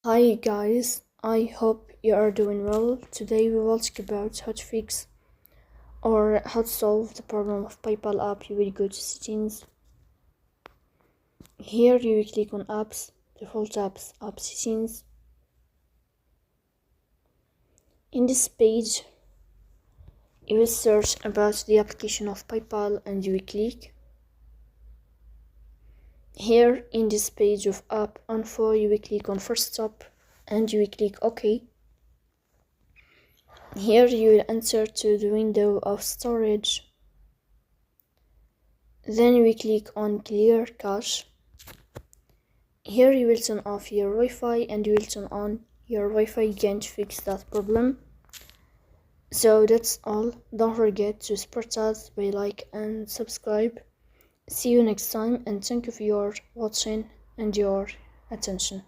Hi guys, I hope you are doing well. Today we will talk about how to fix or how to solve the problem of PayPal app. You will go to settings. Here you will click on apps, default apps, app settings. In this page you will search about the application of PayPal and you will click. Here in this page of app info you will click on first stop and you will click OK. Here you will enter to the window of storage. Then we click on clear cache. Here you will turn off your Wi-Fi and you will turn on your Wi-Fi again to fix that problem. So that's all. Don't forget to support us by like and subscribe. See you next time and thank you for your watching and your attention.